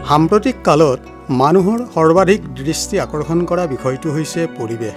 সাম্প্ৰতিক কালত মানুহৰ সৰ্বাধিক দৃষ্টি আকৰ্ষণ কৰা বিষয়টো হৈছে পৰিৱেশ।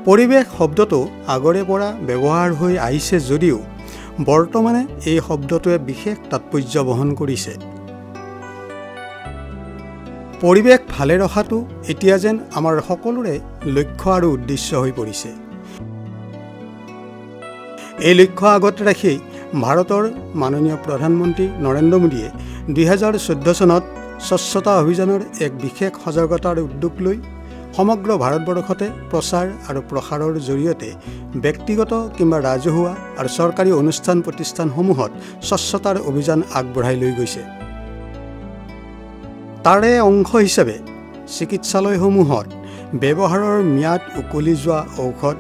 পৰিৱেশ শব্দটো আগৰে পৰা ব্যৱহাৰ হৈ আহিছে যদিও বৰ্তমানে এই শব্দটোৱে বিশেষ তাৎপৰ্য বহন কৰিছে। পৰিৱেশ ভালে ৰখাটো এতিয়া যেন আমাৰ সকলোৰে লক্ষ্য আৰু উদ্দেশ্য হৈ পৰিছে। এই লক্ষ্য আগত ৰাখি ভাৰতৰ মাননীয় প্ৰধানমন্ত্ৰী নৰেন্দ্ৰ মোদীয়ে 2014 চনত স্বচ্ছতা অভিযানৰ এক বিশেষ সজাগতাৰ উদ্যোগ লৈ সমগ্ৰ ভাৰতবৰ্ষতে প্ৰচাৰ আৰু প্ৰসাৰৰ জৰিয়তে ব্যক্তিগত কিংবা ৰাজহুৱা আৰু চৰকাৰী অনুষ্ঠান প্ৰতিষ্ঠানসমূহত স্বচ্ছতাৰ অভিযান আগবঢ়াই লৈ গৈছে। তাৰে অংশ হিচাপে চিকিৎসালয়সমূহত ব্যৱহাৰৰ ম্যাদ উকলি যোৱা ঔষধ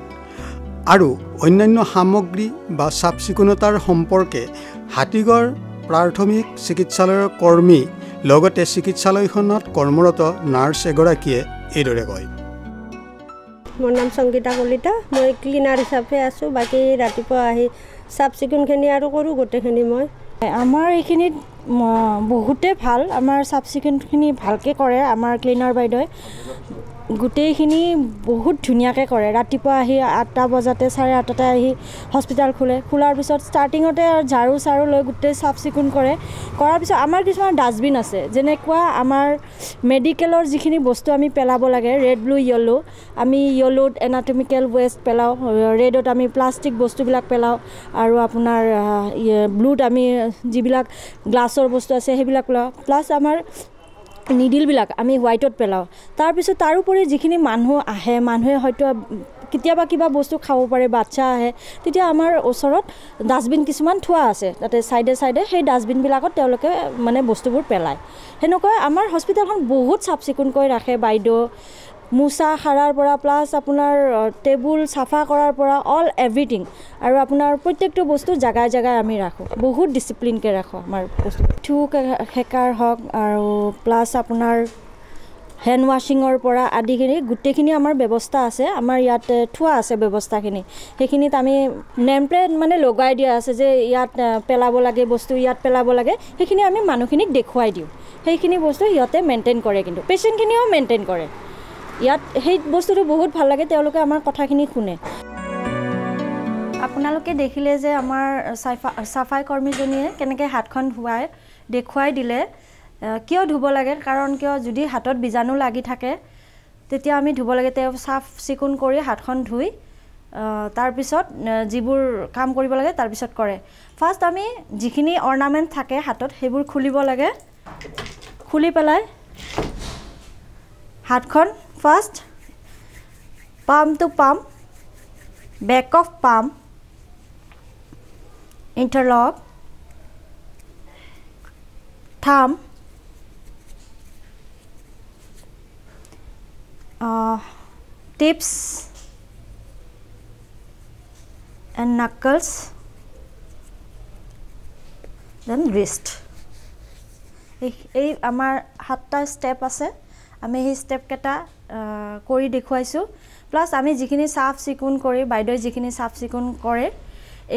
আৰু অন্যান্য সামগ্ৰী বা চাফ চিকুণতাৰ সম্পৰ্কে হাতীগড় প্ৰাথমিক চিকিৎসালয়ৰ কৰ্মী লগতে চিকিৎসালয়খনত কৰ্মৰত নাৰ্ছ এগৰাকীয়ে এইদৰে কয়। মোৰ নাম সংগীতা কলিতা, মই ক্লিনাৰ হিচাপে আছোঁ। বাকী ৰাতিপুৱা আহি চাফ চিকুণখিনি আৰু কৰোঁ গোটেইখিনি। মই আমাৰ এইখিনিত বহুতে ভাল, আমাৰ চাফ চিকুণখিনি ভালকৈ কৰে। আমাৰ ক্লিনাৰ বাইদেৱে গোটেইখিনি বহুত ধুনীয়াকৈ কৰে। ৰাতিপুৱা আহি 8টা বজাতে 8:30 আহি হস্পিটেল খোলাৰ পিছত ষ্টাৰ্টিঙতে ঝাৰু চাৰু লৈ গোটেই চাফ চিকুণ কৰে। কৰাৰ পিছত আমাৰ কিছুমান ডাষ্টবিন আছে, যেনেকুৱা আমাৰ মেডিকেলৰ যিখিনি বস্তু আমি পেলাব লাগে, ৰেড ব্লু য়েল্লো, আমি য়েল্লোত এনাটমিকেল ৱেষ্ট পেলাওঁ, ৰেডত আমি প্লাষ্টিক বস্তুবিলাক পেলাওঁ, আৰু আপোনাৰ ব্লুত আমি যিবিলাক গ্লাছৰ বস্তু আছে সেইবিলাক পেলাওঁ, প্লাছ আমাৰ নিডিলবিলাক আমি হোৱাইটত পেলাওঁ। তাৰপিছত তাৰোপৰি যিখিনি মানুহ আহে, মানুহে হয়তো কেতিয়াবা কিবা বস্তু খাব পাৰে, বাচ্চা আহে, তেতিয়া আমাৰ ওচৰত ডাষ্টবিন কিছুমান থোৱা আছে, তাতে চাইডে চাইডে সেই ডাষ্টবিনবিলাকত তেওঁলোকে মানে বস্তুবোৰ পেলায়। সেনেকৈ আমাৰ হস্পিটেলখন বহুত চাফ চিকুণকৈ ৰাখে বাইদেউ। মোচা সাৰাৰ পৰা প্লাছ আপোনাৰ টেবুল চাফা কৰাৰ পৰা অল এভৰিথিং, আৰু আপোনাৰ প্ৰত্যেকটো বস্তু জেগাই জেগাই আমি ৰাখোঁ, বহুত ডিচিপ্লিনকৈ ৰাখোঁ আমাৰ বস্তু। থুক সেকাৰ হওক আৰু প্লাছ আপোনাৰ হেণ্ড ৱাশ্বিঙৰ পৰা আদিখিনি গোটেইখিনি আমাৰ ব্যৱস্থা আছে। আমাৰ ইয়াত থোৱা আছে ব্যৱস্থাখিনি, সেইখিনিত আমি নেম প্লেট মানে লগাই দিয়া আছে যে ইয়াত পেলাব লাগে বস্তু, ইয়াত পেলাব লাগে, সেইখিনি আমি মানুহখিনিক দেখুৱাই দিওঁ। সেইখিনি বস্তু সিহঁতে মেইনটেইন কৰে, কিন্তু পেচেণ্টখিনিও মেইনটেইন কৰে। ইয়াত সেই বস্তুটো বহুত ভাল লাগে, তেওঁলোকে আমাৰ কথাখিনি শুনে। আপোনালোকে দেখিলে যে আমাৰ চাফাই কৰ্মীজনীয়ে কেনেকৈ হাতখন ধুৱাই দেখুৱাই দিলে। কিয় ধুব লাগে, কাৰণ কিয় যদি হাতত বীজাণু লাগি থাকে তেতিয়া আমি ধুব লাগে। তেওঁ চাফ চিকুণ কৰি হাতখন ধুই তাৰপিছত যিবোৰ কাম কৰিব লাগে তাৰপিছত কৰে। ফাৰ্ষ্ট আমি যিখিনি অৰ্নামেণ্ট থাকে হাতত সেইবোৰ খুলিব লাগে। খুলি পেলাই হাতখন ফাৰ্ষ্ট পাম টু পাম, বেক অফ পাম, ইণ্টাৰলক, থাম, tips and knuckles, then wrist. এই আমাৰ 7টা ষ্টেপ আছে, আমি সেই ষ্টেপকেইটা কৰি দেখুৱাইছোঁ। প্লাছ আমি যিখিনি চাফ চিকুণ কৰি বাইদেৱে যিখিনি চাফ চিকুণ কৰে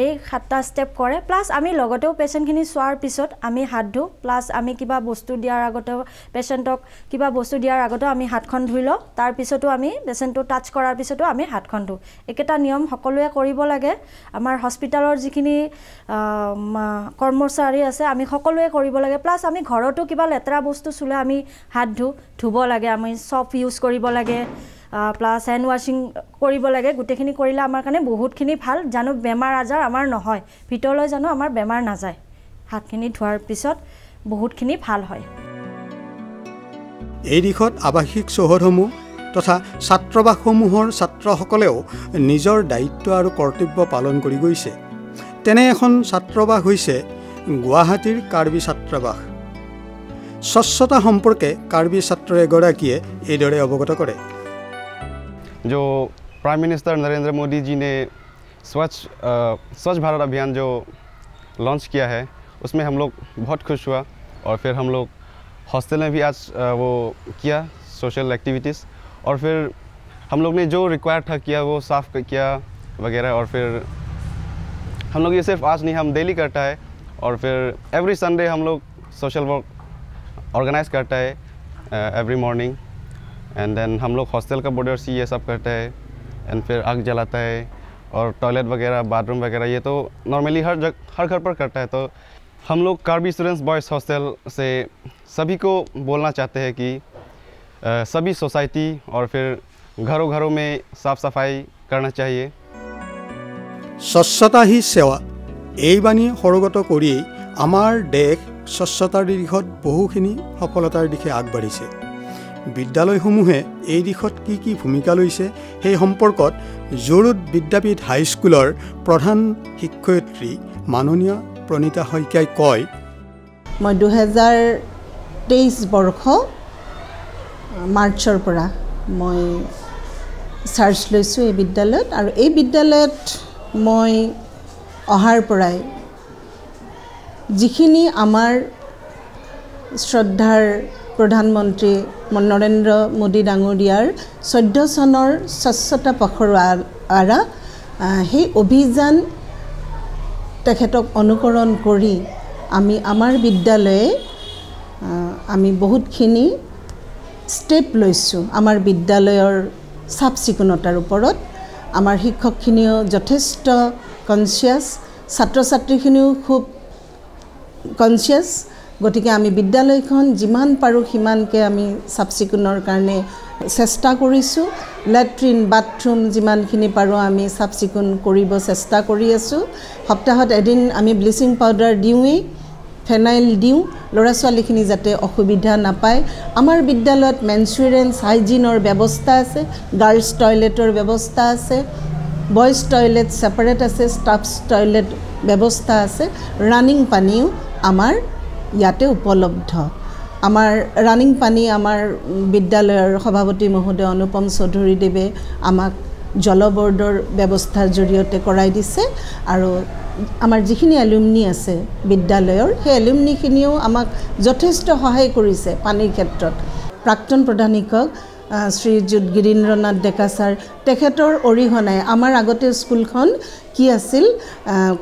এই 7টা ষ্টেপ কৰে। প্লাছ আমি লগতেও পেচেণ্টখিনি চোৱাৰ পিছত আমি হাত ধুওঁ, প্লাছ আমি কিবা বস্তু দিয়াৰ আগতেও পেচেণ্টক কিবা বস্তু দিয়াৰ আগতেও আমি হাতখন ধুই লওঁ। তাৰপিছতো আমি পেচেণ্টটো টাচ কৰাৰ পিছতো আমি হাতখন ধুওঁ। একেটা নিয়ম সকলোৱে কৰিব লাগে। আমাৰ হস্পিটেলৰ যিখিনি কৰ্মচাৰী আছে আমি সকলোৱে কৰিব লাগে। প্লাছ আমি ঘৰতো কিবা লেতেৰা বস্তু চুলে আমি হাত ধুব লাগে, আমি চফ ইউজ কৰিব লাগে, প্লাছ হেণ্ড ৱাশ্বিং কৰিব লাগে। গোটেইখিনি কৰিলে আমাৰ কাৰণে বহুতখিনি ভাল, জানো বেমাৰ আজাৰ আমাৰ নহয়, ভিতৰলৈ জানো আমাৰ বেমাৰ নাযায়। হাতখিনি ধোৱাৰ পিছত বহুতখিনি ভাল হয়। এই দিশত আৱাসিক চৌহদসমূহ তথা ছাত্ৰাবাসসমূহৰ ছাত্ৰসকলেও নিজৰ দায়িত্ব আৰু কৰ্তব্য পালন কৰি গৈছে। তেনে এখন ছাত্ৰাবাস হৈছে গুৱাহাটীৰ কাৰ্বি ছাত্ৰাবাস। স্বচ্ছতা সম্পৰ্কে কাৰ্বি ছাত্ৰ এগৰাকীয়ে এইদৰে অৱগত কৰে। जो प्राइम मिनिस्टर नरेंद्र मोदी जी ने स्वच्छ भारत अभियान जो लॉन्च किया है उसमें हम लोग बहुत खुश हुआ। और फिर हम लोग हॉस्टल में भी आज वो किया सोशल एक्टिविटीज़, और फिर हम लोग ने जो रिक्वायर था किया, वो साफ़ किया वगैरह। और फिर हम लोग ये सिर्फ आज नहीं, हम डेली करता है। और फिर एवरी संडे हम लोग सोशल वर्क ऑर्गेनाइज करता है एवरी मॉर्निंग एंड देन हम लोग हॉस्टल का बॉडी सी ये सब करते हैं एंड फिर आग जलाता है और टॉयलेट वगैरह बाथरूम वगैरह ये तो नॉर्मली हर घर पर करता है। तो हम लोग कार्बी स्टूडेंट्स बॉयज़ हॉस्टल से सभी को बोलना चाहते हैं कि सभी सोसाइटी और फिर घरों घरों में साफ सफाई करना चाहिए। স্বচ্ছতা হি সেৱা এই বাণী সৰগত কৰিয়েই আমাৰ দেশ স্বচ্ছতাৰ দিশত বহুখিনি সফলতাৰ দিশে আগবাঢ়িছে। বিদ্যালয়সমূহে এই দিশত কি কি ভূমিকা লৈছে সেই সম্পৰ্কত জৰুড বিদ্যাপীঠ হাইস্কুলৰ প্ৰধান শিক্ষয়িত্ৰী মাননীয় প্ৰণীতা শইকীয়াই কয়, মই 2023 বৰ্ষ মাৰ্চৰ পৰা মই চাৰ্জ লৈছোঁ এই বিদ্যালয়ত আৰু এই বিদ্যালয়ত মই অহাৰ পৰাই যিখিনি আমাৰ শ্ৰদ্ধাৰ প্ৰধানমন্ত্ৰী নৰেন্দ্ৰ মোদী ডাঙৰীয়াৰ 14 চনৰ স্বচ্ছতা পখৰোৱা সেই অভিযান তেখেতক অনুকৰণ কৰি আমি আমাৰ বিদ্যালয়ে আমি বহুতখিনি ষ্টেপ লৈছোঁ। আমাৰ বিদ্যালয়ৰ চাফ চিকুণতাৰ ওপৰত আমাৰ শিক্ষকখিনিও যথেষ্ট কনচিয়াছ, ছাত্ৰ ছাত্ৰীখিনিও খুব কনচিয়াছ। গতিকে আমি বিদ্যালয়খন যিমান পাৰোঁ সিমানকৈ আমি চাফ চিকুণৰ কাৰণে চেষ্টা কৰিছোঁ। লেট্ৰিন বাথৰুম যিমানখিনি পাৰোঁ আমি চাফ চিকুণ কৰিব চেষ্টা কৰি আছোঁ। সপ্তাহত এদিন আমি ব্লিচিং পাউডাৰ দিওঁৱেই, ফেনাইল দিওঁ, ল'ৰা ছোৱালীখিনি যাতে অসুবিধা নাপায়। আমাৰ বিদ্যালয়ত মেনচুৰেঞ্চ হাইজিনৰ ব্যৱস্থা আছে, গাৰ্লছ টয়লেটৰ ব্যৱস্থা আছে, বইজ টয়লেট ছেপাৰেট আছে, ষ্টাফছ টয়লেট ব্যৱস্থা আছে। ৰানিং পানীও আমাৰ ইয়াতে উপলব্ধ। আমাৰ ৰানিং পানী আমাৰ বিদ্যালয়ৰ সভাপতি মহোদয় অনুপম চৌধুৰীদেৱে আমাক জল বৰ্ডৰ ব্যৱস্থাৰ জৰিয়তে কৰাই দিছে আৰু আমাৰ যিখিনি এলুমনি আছে বিদ্যালয়ৰ সেই এলুমনিখিনিও আমাক যথেষ্ট সহায় কৰিছে পানীৰ ক্ষেত্ৰত। প্ৰাক্তন প্ৰধান শিক্ষক শ্ৰীযুত গিৰীন্দ্ৰনাথ ডেকা ছাৰ, তেখেতৰ অৰিহণাই আমাৰ আগতে স্কুলখন কি আছিল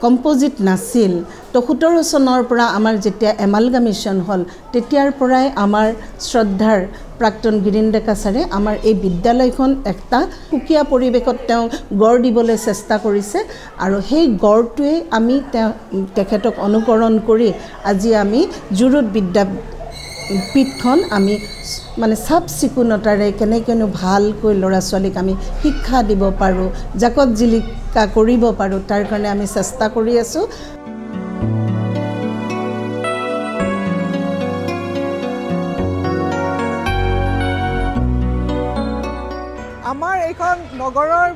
কম্পজিট নাছিল। তো 17 চনৰ পৰা আমাৰ যেতিয়া এমালগামেশ্যন হ'ল তেতিয়াৰ পৰাই আমাৰ শ্ৰদ্ধাৰ প্ৰাক্তন গিৰীন ডেকা ছাৰে আমাৰ এই বিদ্যালয়খন একটা সুকীয়া পৰিৱেশত তেওঁ গঢ় দিবলৈ চেষ্টা কৰিছে আৰু সেই গঢ়টোৱে আমি তেখেতক অনুকৰণ কৰি আজি আমি জুৰুড বিদ্যাপীঠখন আমি মানে চাফ চিকুণতাৰে কেনেকৈনো ভালকৈ ল'ৰা ছোৱালীক আমি শিক্ষা দিব পাৰোঁ, জাকত জিলিকা কৰিব পাৰোঁ, তাৰ কাৰণে আমি চেষ্টা কৰি আছোঁ। আমাৰ এইখন নগৰৰ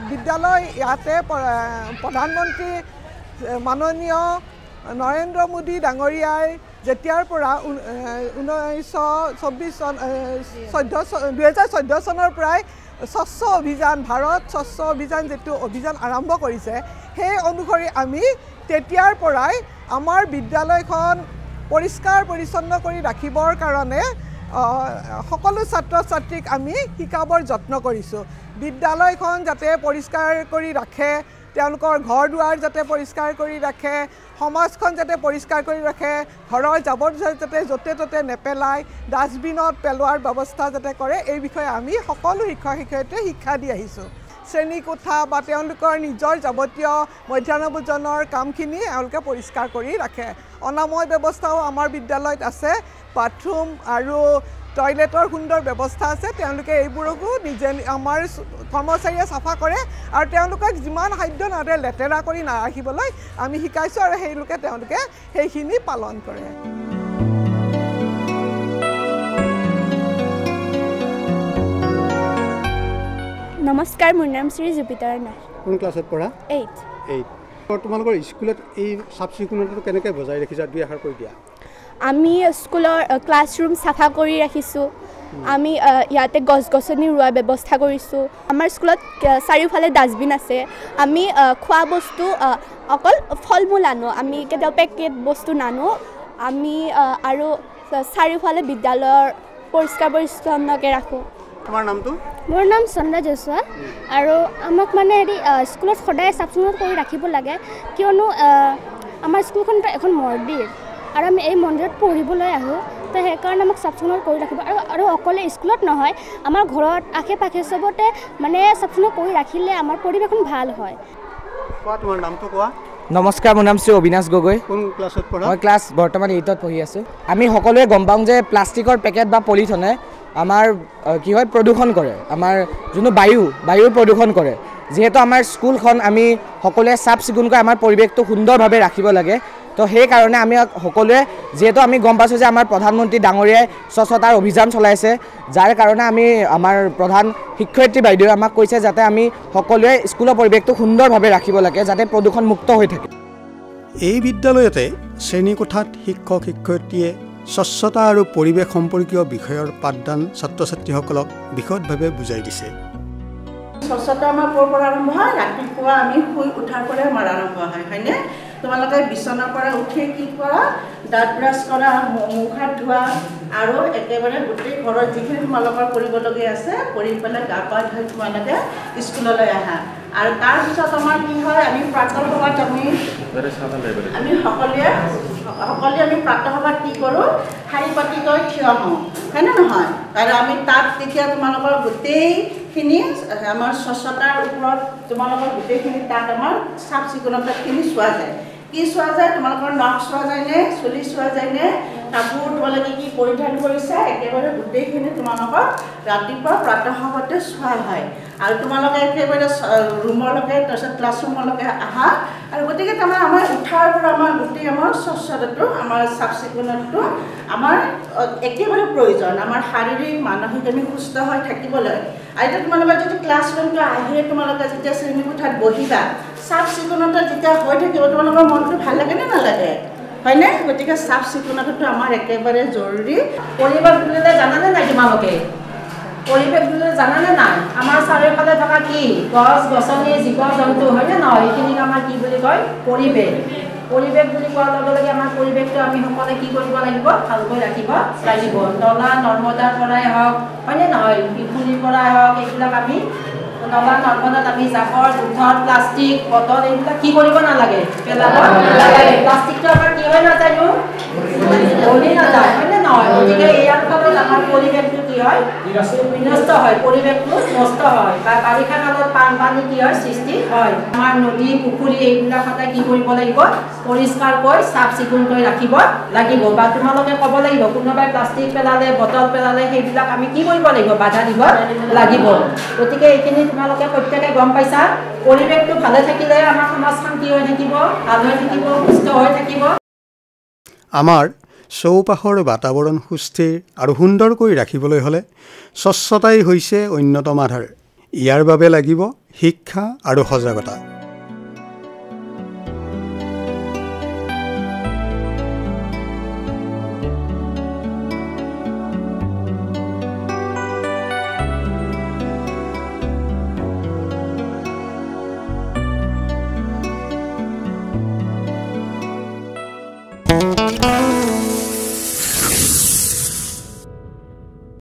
বিদ্যালয়, ইয়াতে প্ৰধানমন্ত্ৰী মাননীয় নৰেন্দ্ৰ মোদী ডাঙৰীয়াই যেতিয়াৰ পৰা 2014 চনৰ পৰাই স্বচ্ছ অভিযান, ভাৰত স্বচ্ছ অভিযান যিটো অভিযান আৰম্ভ কৰিছে সেই অনুসৰি আমি তেতিয়াৰ পৰাই আমাৰ বিদ্যালয়খন পৰিষ্কাৰ পৰিচ্ছন্ন কৰি ৰাখিবৰ কাৰণে সকলো ছাত্ৰ ছাত্ৰীক আমি শিকাবৰ যত্ন কৰিছোঁ। বিদ্যালয়খন যাতে পৰিষ্কাৰ কৰি ৰাখে, তেওঁলোকৰ ঘৰ দুৱাৰ যাতে পৰিষ্কাৰ কৰি ৰাখে, সমাজখন যাতে পৰিষ্কাৰ কৰি ৰাখে, ঘৰৰ জাবৰ যাতে য'তে ত'তে নেপেলায়, ডাষ্টবিনত পেলোৱাৰ ব্যৱস্থা যাতে কৰে, এই বিষয়ে আমি সকলো শিক্ষক শিক্ষয়িত্ৰীয়ে শিক্ষা দি আহিছোঁ। শ্ৰেণীকোঠা বা তেওঁলোকৰ নিজৰ যাৱতীয় মধ্যাহ্ন ভোজনৰ কামখিনি এওঁলোকে পৰিষ্কাৰ কৰি ৰাখে। অনাময় ব্যৱস্থাও আমাৰ বিদ্যালয়ত আছে, বাথৰুম আৰু টয়লেটৰ সুন্দৰ ব্যৱস্থা আছে। তেওঁলোকে এইবোৰকো নিজে আমাৰ কৰ্মচাৰীয়ে চাফা কৰে আৰু তেওঁলোকক যিমান সাধ্য নহ'লে লেতেৰা কৰি নাৰাখিবলৈ আমি শিকাইছোঁ আৰু তেওঁলোকে সেইখিনি পালন কৰে। নমস্কাৰ, মোৰ নাম শ্ৰী জুপিতাৰ নাথ। কোন ক্লাছত পঢ়া? 8। তোমালোকৰ স্কুলত এই চাফ চিকুণতাটো কেনেকৈ বজাই ৰাখিছা, দুই এষাৰ কৈ দিয়া। আমি স্কুলৰ ক্লাছৰুম চাফা কৰি ৰাখিছোঁ। আমি ইয়াতে গছ গছনি ৰোৱাৰ ব্যৱস্থা কৰিছোঁ। আমাৰ স্কুলত চাৰিওফালে ডাষ্টবিন আছে। আমি খোৱা বস্তু অকল ফল মূল আনো, আমি কেতিয়াও পেকেট বস্তু নানো। আমি আৰু চাৰিওফালে বিদ্যালয়ৰ পৰিষ্কাৰ পৰিচ্ছন্নকৈ ৰাখোঁ। তোমাৰ নামটো? মোৰ নাম চন্দ্ৰা জয়ছোৱা আৰু আমাক মানে স্কুলত সদায় চাফ চিকুণ কৰি ৰাখিব লাগে, কিয়নো আমাৰ স্কুলখন এখন মন্দিৰ আৰু আমি এই মন্দিৰত পঢ়িবলৈ আহোঁ। তো সেইকাৰণে আমাক চাফ চিকুণ কৰি ৰাখিব আৰু অকলে স্কুলত নহয় আমাৰ ঘৰত আশে পাশে চবতে মানে চাফ চিকুণ কৰি ৰাখিলে আমাৰ পৰিৱেশখন ভাল হয়। তোমাৰ নামটো কোৱা? নমস্কাৰ, মোৰ নাম শ্ৰী অবিনাশ গগৈ। কোন ক্লাছত পঢ়া? মই ক্লাছ বৰ্তমান 8ত পঢ়ি আছোঁ। আমি সকলোৱে গম পাওঁ যে প্লাষ্টিকৰ পেকেট বা পলিথনে আমাৰ কি হয় প্ৰদূষণ কৰে, আমাৰ যোনটো বায়ুৰ প্ৰদূষণ কৰে। যিহেতু আমাৰ স্কুলখন আমি সকলোৱে চাফ চিকুণকৈ আমাৰ পৰিৱেশটো সুন্দৰভাৱে ৰাখিব লাগে, তো সেইকাৰণে আমি সকলোৱে যিহেতু আমি গম পাইছোঁ যে আমাৰ প্ৰধানমন্ত্ৰী ডাঙৰীয়াই স্বচ্ছতাৰ অভিযান চলাইছে, যাৰ কাৰণে আমি আমাৰ প্ৰধান শিক্ষয়িত্ৰী বাইদেৱে আমাক কৈছে যাতে আমি সকলোৱে স্কুলৰ পৰিৱেশটো সুন্দৰভাৱে ৰাখিব লাগে, যাতে প্ৰদূষণমুক্ত হৈ থাকে। এই বিদ্যালয়তে শ্ৰেণীকোঠাত শিক্ষক শিক্ষয়িত্ৰীয়ে স্বচ্ছতা আৰু পৰিৱেশ সম্পৰ্কীয় বিষয়ৰ পাঠদান ছাত্ৰ ছাত্ৰীসকলক বিশদভাৱে বুজাই দিছে। স্বচ্ছতা আমাৰ ক'ৰ পৰা আৰম্ভ হয়? ৰাতিপুৱা আমি শুই উঠাৰ পৰাই আমাৰ আৰম্ভ হয়, হয়নে? তোমালোকে বিচনাৰ পৰা উঠি কি কৰা? দাঁত ব্ৰাছ কৰা, মুখ হাত ধোৱা আৰু একেবাৰে গোটেই ঘৰত যিখিনি তোমালোকৰ কৰিবলগীয়া আছে কৰি পেলাই গা পা ধুই তোমালোকে স্কুললৈ আহা। আৰু তাৰপিছত আমাৰ কি হয়? আমি প্ৰাতঃসভাত আমি সকলোৱে আমি প্ৰাতঃসভাত কি কৰোঁ? শাৰী পাতিকৈ থিয় হওঁ, হয়নে নহয়? আৰু আমি তাত তেতিয়া তোমালোকৰ গোটেইখিনি আমাৰ স্বচ্ছতাৰ ওপৰত তোমালোকৰ গোটেইখিনি তাত আমাৰ চাফ চিকুণতাখিনি চোৱা যায়। কি চোৱা যায়? তোমালোকৰ নখ চোৱা যায়নে? চুলি চোৱা যায়নে? কাপোৰ তোমালোকে কি পৰিধান কৰিছে? একেবাৰে গোটেইখিনি তোমালোকক ৰাতিপুৱা প্ৰাতঃসভাতে চোৱা হয়। আৰু তোমালোকে একেবাৰে ৰুমলৈকে তাৰপিছত ক্লাছৰুমলৈকে আহা। আৰু গতিকে তাৰমানে আমাৰ উঠাৰ পৰা আমাৰ গোটেই আমাৰ স্বচ্ছতাটো আমাৰ চাফ চিকুণতাটো আমাৰ একেবাৰে প্ৰয়োজন, আমাৰ শাৰীৰিক মানসিক আমি সুস্থ হৈ থাকিবলৈ। আৰু এতিয়া তোমালোকে যদি ক্লাছৰুমটো আহিয়ে তোমালোকে যেতিয়া শ্ৰেণীকোঠাত বহিবা, চাফ চিকুণতা যেতিয়া হৈ থাকিব তোমালোকৰ মনটো ভাল লাগে নে নালাগে? হয়নে? গতিকে চাফ চিকুণতাটো আমাৰ একেবাৰে জৰুৰী। পৰিৱেশ বুলিলে জানানে নাই তোমালোকে? পৰিৱেশ বুলিলে জানানে নাই? আমাৰ চাৰিওফালে থকা কি গছ গছনি জীৱ জন্তু হয়নে নহয়? এইখিনিক আমাৰ কি বুলি কয়? পৰিৱেশ। পৰিৱেশ বুলি কোৱাৰ লগে লগে আমাৰ পৰিৱেশটো আমি সকলোৱে কি কৰিব লাগিব? ভালকৈ ৰাখিব লাগিব। নলা নৰ্মদাৰ পৰাই হওক হয়নে নহয়? পুখুৰীৰ পৰাই হওক এইবিলাক আমি নলা নৰ্মদাত আমি জাবৰ জোঁথৰ প্লাষ্টিক বটল এইবিলাক কি কৰিব নালাগে? পেলাব নালাগে। প্লাষ্টিকটো আমাৰ কি হয় নাজানো? গলি নাযায় হয়নে নহয়? গতিকে ইয়াৰ ফলত আমাৰ পৰিৱেশটো কি হয়? বিনষ্ট হয়, পৰিৱেশটো নষ্ট হয় বা বাৰিষা কালত বানপানী কি হয়? সৃষ্টি হয়। আমাৰ নদী পুখুৰী এইবিলাক সদায় কি কৰিব লাগিব? পৰিষ্কাৰকৈ চাফ চিকুণকৈ ৰাখিব লাগিব। বা তোমালোকে ক'ব লাগিব কোনোবাই প্লাষ্টিক পেলালে বটল পেলালে সেইবিলাক আমি কি কৰিব লাগিব? বাধা দিব লাগিব। গতিকে এইখিনি তোমালোকে প্ৰত্যেকে গম পাইছা। পৰিৱেশটো ভালে থাকিলে আমাৰ সমাজখন কি হৈ থাকিব? ভাল হৈ থাকিব, সুস্থ হৈ থাকিব। আমাৰ চৌপাশৰ বাতাবৰণ সুস্থিৰ আৰু সুন্দৰকৈ ৰাখিবলৈ হ'লে স্বচ্ছতাই হৈছে অন্যতম আধাৰ। ইয়াৰ বাবে লাগিব শিক্ষা আৰু সজাগতা।